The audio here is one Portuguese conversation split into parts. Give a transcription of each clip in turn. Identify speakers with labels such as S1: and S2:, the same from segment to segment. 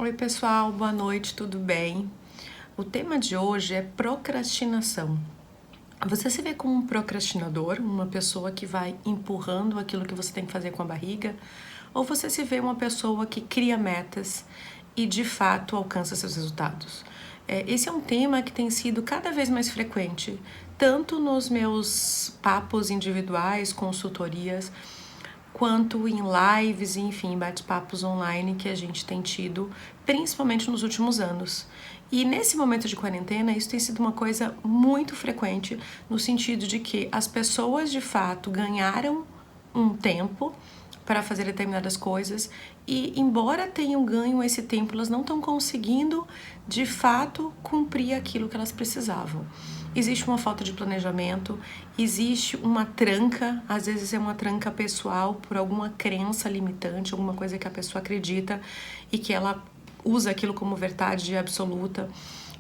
S1: Oi pessoal, boa noite, tudo bem? O tema de hoje é procrastinação. Você se vê como um procrastinador, uma pessoa que vai empurrando aquilo que você tem que fazer com a barriga? Ou você se vê uma pessoa que cria metas e de fato alcança seus resultados? Esse é um tema que tem sido cada vez mais frequente, tanto nos meus papos individuais, consultorias, quanto em lives, enfim, bate-papos online que a gente tem tido, principalmente nos últimos anos. E nesse momento de quarentena, isso tem sido uma coisa muito frequente, no sentido de que as pessoas de fato ganharam um tempo para fazer determinadas coisas e, embora tenham ganho esse tempo, elas não estão conseguindo de fato cumprir aquilo que elas precisavam. Existe uma falta de planejamento, existe uma tranca, às vezes é uma tranca pessoal por alguma crença limitante, alguma coisa que a pessoa acredita e que ela usa aquilo como verdade absoluta.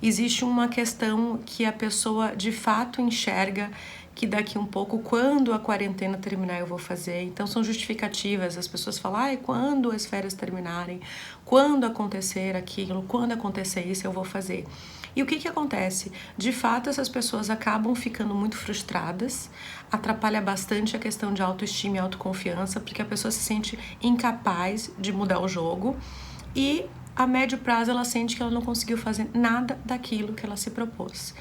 S1: Existe uma questão que a pessoa de fato enxerga que daqui um pouco, quando a quarentena terminar, eu vou fazer. Então são justificativas, as pessoas falam, quando as férias terminarem, quando acontecer aquilo, quando acontecer isso, eu vou fazer. E o que acontece? De fato, essas pessoas acabam ficando muito frustradas, atrapalha bastante a questão de autoestima e autoconfiança, porque a pessoa se sente incapaz de mudar o jogo e a médio prazo ela sente que ela não conseguiu fazer nada daquilo que ela se propôs.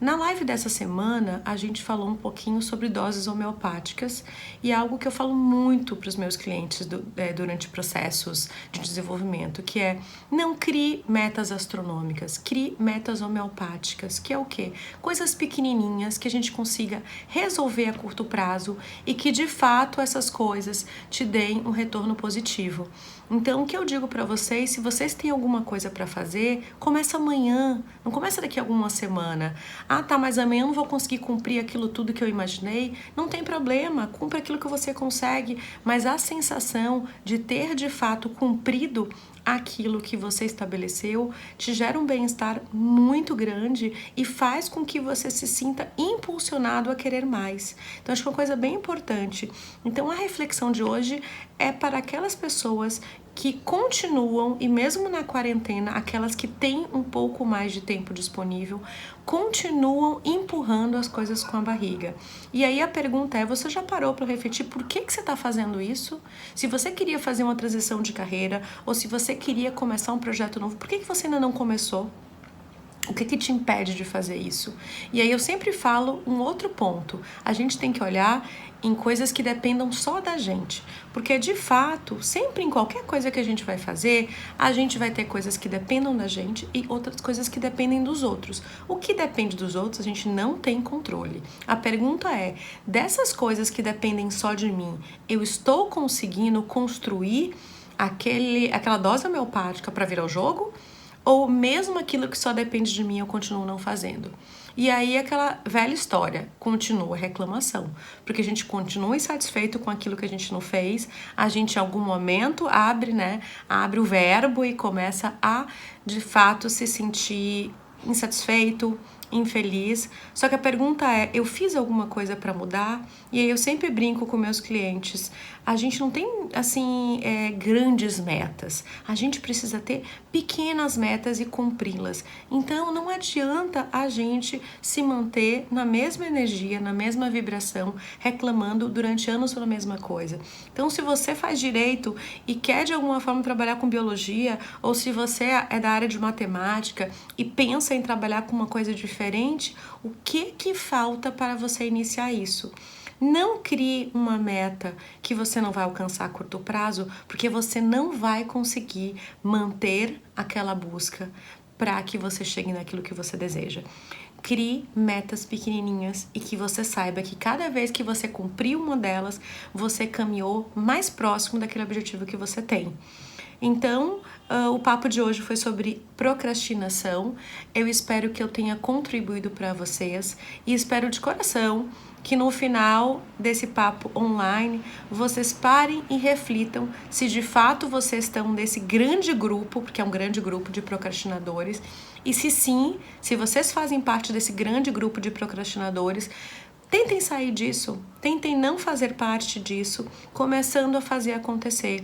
S1: Na live dessa semana, a gente falou um pouquinho sobre doses homeopáticas e é algo que eu falo muito para os meus clientes durante processos de desenvolvimento, que é não crie metas astronômicas, crie metas homeopáticas, que é o quê? Coisas pequenininhas que a gente consiga resolver a curto prazo e que de fato essas coisas te deem um retorno positivo. Então, o que eu digo para vocês, se vocês têm alguma coisa para fazer, começa amanhã, não começa daqui a alguma semana. Mas amanhã eu não vou conseguir cumprir aquilo tudo que eu imaginei. Não tem problema, cumpra aquilo que você consegue, mas a sensação de ter de fato cumprido aquilo que você estabeleceu te gera um bem-estar muito grande e faz com que você se sinta impulsionado a querer mais. Então, acho que é uma coisa bem importante. Então, a reflexão de hoje é para aquelas pessoas que continuam, e mesmo na quarentena, aquelas que têm um pouco mais de tempo disponível, continuam empurrando as coisas com a barriga. E aí a pergunta é, você já parou para refletir por que você está fazendo isso? Se você queria fazer uma transição de carreira, ou se você queria começar um projeto novo, por que você ainda não começou? O que te impede de fazer isso? E aí eu sempre falo um outro ponto. A gente tem que olhar em coisas que dependam só da gente. Porque, de fato, sempre em qualquer coisa que a gente vai fazer, a gente vai ter coisas que dependam da gente e outras coisas que dependem dos outros. O que depende dos outros, a gente não tem controle. A pergunta é, dessas coisas que dependem só de mim, eu estou conseguindo construir aquela dose homeopática para virar o jogo? Ou mesmo aquilo que só depende de mim eu continuo não fazendo? E aí aquela velha história, continua a reclamação, porque a gente continua insatisfeito com aquilo que a gente não fez, a gente em algum momento abre o verbo e começa a, de fato, se sentir insatisfeito, infeliz. Só que a pergunta é, eu fiz alguma coisa para mudar? E aí eu sempre brinco com meus clientes, a gente não tem, assim, grandes metas. A gente precisa ter pequenas metas e cumpri-las. Então, não adianta a gente se manter na mesma energia, na mesma vibração, reclamando durante anos pela mesma coisa. Então, se você faz direito e quer de alguma forma trabalhar com biologia, ou se você é da área de matemática e pensa em trabalhar com uma coisa diferente, o que falta para você iniciar isso? Não crie uma meta que você não vai alcançar a curto prazo, porque você não vai conseguir manter aquela busca para que você chegue naquilo que você deseja. Crie metas pequenininhas e que você saiba que cada vez que você cumprir uma delas, você caminhou mais próximo daquele objetivo que você tem. Então, o papo de hoje foi sobre procrastinação. Eu espero que eu tenha contribuído para vocês e espero de coração que no final desse papo online vocês parem e reflitam se de fato vocês estão nesse grande grupo, porque é um grande grupo de procrastinadores, e se sim, se vocês fazem parte desse grande grupo de procrastinadores, tentem sair disso, tentem não fazer parte disso, começando a fazer acontecer.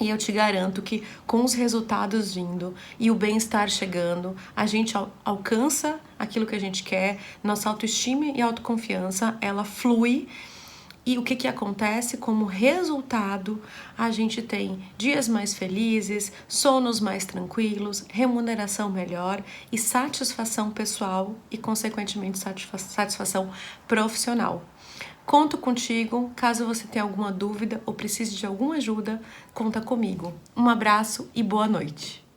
S1: E eu te garanto que com os resultados vindo e o bem-estar chegando, a gente alcança aquilo que a gente quer, nossa autoestima e autoconfiança, ela flui. E o que acontece? Como resultado, a gente tem dias mais felizes, sonos mais tranquilos, remuneração melhor e satisfação pessoal e, consequentemente, satisfação profissional. Conto contigo, caso você tenha alguma dúvida ou precise de alguma ajuda, conta comigo. Um abraço e boa noite.